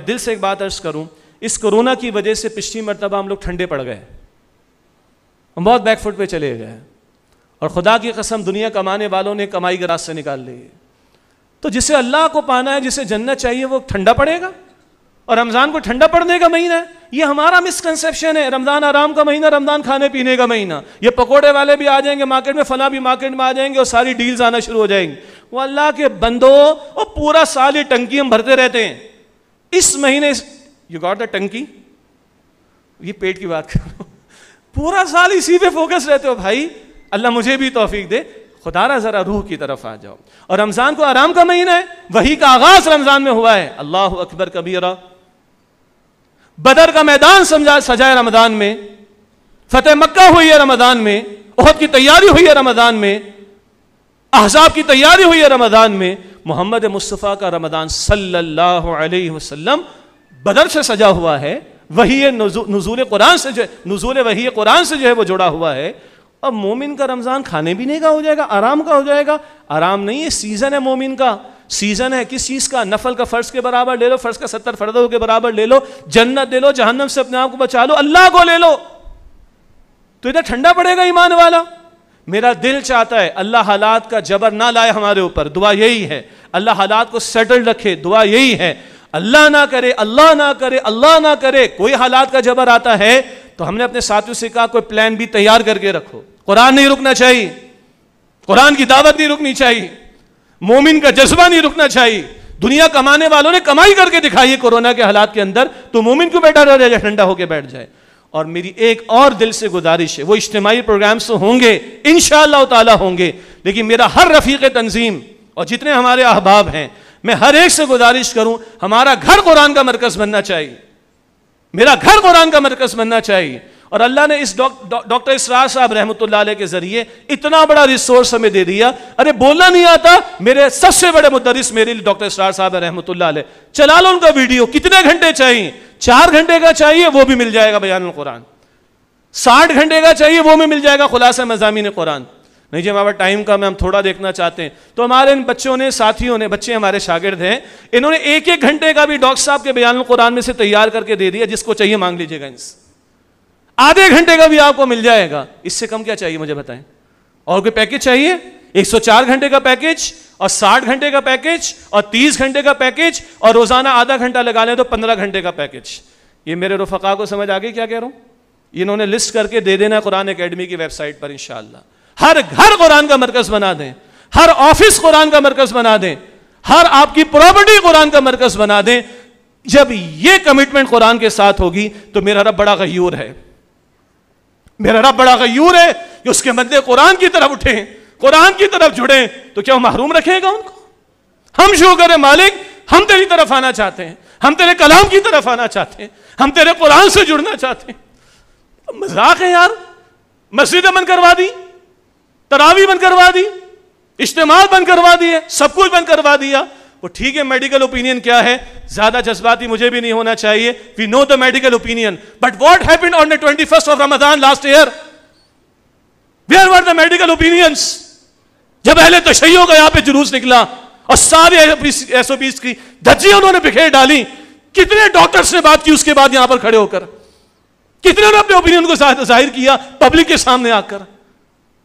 دل سے ایک بات عرض کروں, اس کورونا کی وجہ سے پچھلی مرتبہ ہم لوگ ٹھنڈے پڑ گئے, ہم بہت بیک فٹ پہ چلے گئے, اور خدا کی قسم دنیا کمانے والوں نے کمائی کے راستے نکال لی. تو جسے اللہ کو پانا ہے, جسے جنت چاہیے, وہ ٹھنڈا پڑے گا, اور رمضان کو ٹھنڈا پڑنے کا مہینہ ہے. یہ ہمارا مسکنسیپشن ہے, رمضان آرام کا مہینہ, رمضان کھانے پینے کا مہینہ. یہ پکوڑے والے بھی آ جائیں گے مارکیٹ میں, فلاں بھی مارکیٹ میں آ جائیں گے, اور ساری ڈیلز آنا شروع ہو جائیں گی. وہ اللہ کے بندو, اور پورا سال یہ ٹنکی ہم بھرتے رہتے ہیں. اس مہینے یو گاٹ دا ٹنکی, یہ پیٹ کی بات کر رہا ہوں, پورا سال اسی پہ فوکس رہتے ہو. بھائی اللہ مجھے بھی توفیق دے, خدا را ذرا روح کی طرف آ جاؤ. اور رمضان کو آرام کا مہینہ ہے, وحی کا آغاز رمضان میں ہوا ہے. اللہ اکبر کبیرہ. بدر کا میدان سجا ہے رمضان میں, فتح مکہ ہوئی ہے رمضان میں, احد کی تیاری ہوئی ہے رمضان میں, احزاب کی تیاری ہوئی ہے رمضان میں. محمد مصطفیٰ کا رمضان صلی اللہ علیہ وسلم بدر سے سجا ہوا ہے. وحی نزول قرآن سے, نزول وحی قرآن سے جو ہے وہ جڑا ہوا ہے. اب مومن کا رمضان کھانے پینے کا ہو جائے گا, آرام کا ہو جائے گا. آرام نہیں ہے, سیزن ہے مومن کا. سیزن ہے کس چیز کا؟ نفل کا فرض کے برابر لے لو, فرض کا 70 فرضوں کے برابر لے لو, جنت لے لو, جہنم سے اپنے آپ کو بچا لو, اللہ کو لے لو. تو ادھر ٹھنڈا پڑے گا ایمان والا. میرا دل چاہتا ہے اللہ حالات کا جبر نہ لائے ہمارے اوپر, دعا یہی ہے. اللہ حالات کو سیٹل رکھے, دعا یہی ہے. اللہ نہ کرے, اللہ نہ کرے, اللہ نہ کرے کوئی حالات کا جبر آتا ہے تو ہم نے اپنے ساتھیوں سے کہا کوئی پلان بھی تیار کر کے رکھو. قرآن نہیں رکنا چاہیے, قرآن کی دعوت نہیں رکنی چاہیے, مومن کا جذبہ نہیں رکنا چاہیے. دنیا کمانے والوں نے کمائی کر کے دکھائی ہے کورونا کے حالات کے اندر, تو مومن کیوں بیٹھا رہ جائے, ٹھنڈا ہو کے بیٹھ جائے. اور میری ایک اور دل سے گزارش ہے, وہ اجتماعی پروگرامز تو ہوں گے انشاءاللہ تعالی ہوں گے, لیکن میرا ہر رفیق تنظیم اور جتنے ہمارے احباب ہیں, میں ہر ایک سے گزارش کروں, ہمارا گھر قرآن کا مرکز بننا چاہیے, میرا گھر قرآن کا مرکز بننا چاہیے. اور اللہ نے اس ڈاکٹر اسرار صاحب رحمۃ اللہ علیہ کے ذریعے اتنا بڑا ریسورس ہمیں دے دیا. ارے بولنا نہیں آتا, میرے سب سے بڑے مدرس میرے لیے ڈاکٹر اسرار صاحب رحمۃ اللہ علیہ. چلا لو ان کا ویڈیو, کتنے گھنٹے چاہیے, 4 گھنٹے کا چاہیے وہ بھی مل جائے گا بیان القرآن, 60 گھنٹے کا چاہیے وہ بھی مل جائے گا خلاصہ مضامین قرآن. نہیں جی ہمارا ٹائم کم ہے, ہم تھوڑا دیکھنا چاہتے ہیں, تو ہمارے ان بچوں نے, ساتھیوں نے, بچے ہمارے شاگرد ہیں, انہوں نے 1-1 گھنٹے کا بھی ڈاکٹر صاحب کے بیان القرآن میں سے تیار کر کے دے دیا. جس کو چاہیے مانگ لیجیے گا ان سے, آدھے گھنٹے کا بھی آپ کو مل جائے گا. اس سے کم کیا چاہیے مجھے بتائیں؟ اور کوئی پیکج چاہیے؟ 104 گھنٹے کا پیکج, اور 60 گھنٹے کا پیکج, اور 30 گھنٹے کا پیکج, اور روزانہ آدھا گھنٹہ لگا لیں تو 15 گھنٹے کا پیکج. یہ میرے رفقا کو سمجھ آ گئی کیا کہہ رہا ہوں؟ انہوں نے لسٹ کر کے دے دینا قرآن اکیڈمی کی ویب سائٹ پر انشاءاللہ. ہر گھر قرآن کا مرکز بنا دیں, ہر آفس قرآن کا مرکز بنا دیں, ہر آپ کی پراپرٹی قرآن کا مرکز بنا دیں. جب یہ کمٹمنٹ قرآن کے ساتھ ہوگی تو میرا رب بڑا غیور ہے, میرا رب بڑا غیور ہے کہ اس کے بندے قرآن کی طرف اٹھیں, قرآن کی طرف جڑیں, تو کیا وہ محروم رکھے گا ان کو؟ ہم شروع کریں, مالک ہم تیری طرف آنا چاہتے ہیں, ہم تیرے کلام کی طرف آنا چاہتے ہیں, ہم تیرے قرآن سے جڑنا چاہتے ہیں. مذاق ہے یار, مسجدیں بند کروا دی, تراویح بند کروا دی, اجتماع بند کروا دیے, سب کچھ بند کروا دیا. وہ ٹھیک ہے, میڈیکل اوپینین کیا ہے, زیادہ جذباتی مجھے بھی نہیں ہونا چاہیے. We know the medical opinion, but what happened on the 21st of Ramadan last year? Where were the medical opinions? جب اہل تشیع کا یہاں پہ جلوس نکلا اور سارے SOPs کی دھجیاں انہوں نے بکھیر ڈالی, کتنے ڈاکٹرز نے بات کی اس کے بعد یہاں پر کھڑے ہو کر, کتنے نے اپنے اوپینین کو ظاہر کیا پبلک کے سامنے آ کر.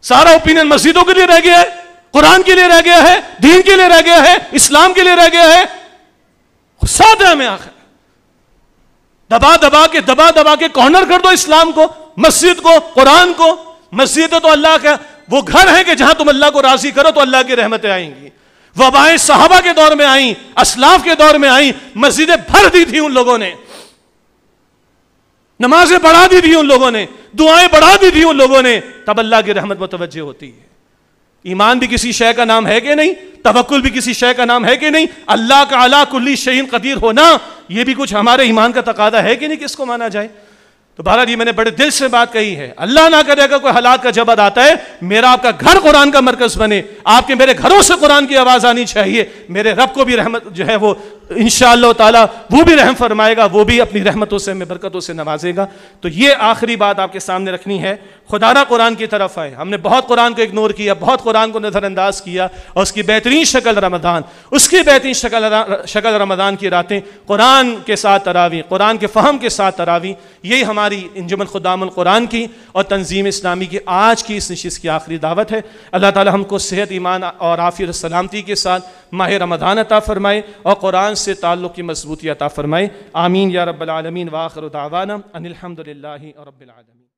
سارا اوپینین مسجدوں کے لیے رہ گیا ہے, قرآن کے لیے رہ گیا ہے, دین کے لیے رہ گیا ہے, اسلام کے لیے رہ گیا ہے. ساتھ ہے میں آخر دبا دبا کے کارنر کر دو اسلام کو, مسجد کو, قرآن کو. مسجد تو اللہ کا وہ گھر ہے کہ جہاں تم اللہ کو راضی کرو تو اللہ کی رحمتیں آئیں گی. وبائیں صحابہ کے دور میں آئیں, اسلاف کے دور میں آئیں, مسجدیں بھر دی تھی ان لوگوں نے, نمازیں بڑھا دی تھی ان لوگوں نے, دعائیں بڑھا دی تھی ان لوگوں نے, تب اللہ کی رحمت متوجہ ہوتی ہے. ایمان بھی کسی شے کا نام ہے کہ نہیں, توکل بھی کسی شے کا نام ہے کہ نہیں, اللہ کا علی کل شیء قدیر ہونا یہ بھی کچھ ہمارے ایمان کا تقاضا ہے کہ نہیں, کس کو مانا جائے. تو بہرحال یہ میں نے بڑے دل سے بات کہی ہے، اللہ نہ کرے گا کوئی حالات کا جب آتا ہے میرا آپ کا گھر قرآن کا مرکز بنے، آپ کے میرے گھروں سے قرآن کی آواز آنی چاہیے، میرے رب کو بھی رحمت جو ہے وہ انشاءاللہ تعالی وہ بھی رحم فرمائے گا، وہ بھی اپنی رحمتوں سے ہمیں برکتوں سے نوازے گا۔ تو یہ آخری بات آپ کے سامنے رکھنی ہے، خدا را قرآن کی طرف آئے۔ ہم نے بہت قرآن کو اگنور کیا، بہت قرآن کو نظر انداز کیا، اور اس کی بہترین شکل رمضان، اس کی بہترین شکل رمضان کی راتیں، قرآن کے ساتھ تراویح، قرآن کے فہم کے ساتھ تراویح، یہی ہماری انجمن خدام القرآن کی اور تنظیم اسلامی کی آج کی اس نشست کی آخری دعوت ہے۔ اللہ تعالی ہم کو صحت، ایمان اور عافیت اور سلامتی کے ساتھ ماہ رمضان عطا فرمائے اور قرآن سے تعلق کی مضبوطی عطا فرمائے، آمین یا رب العالمین۔ وآخر دعوانا ان الحمد للہ رب العالمین۔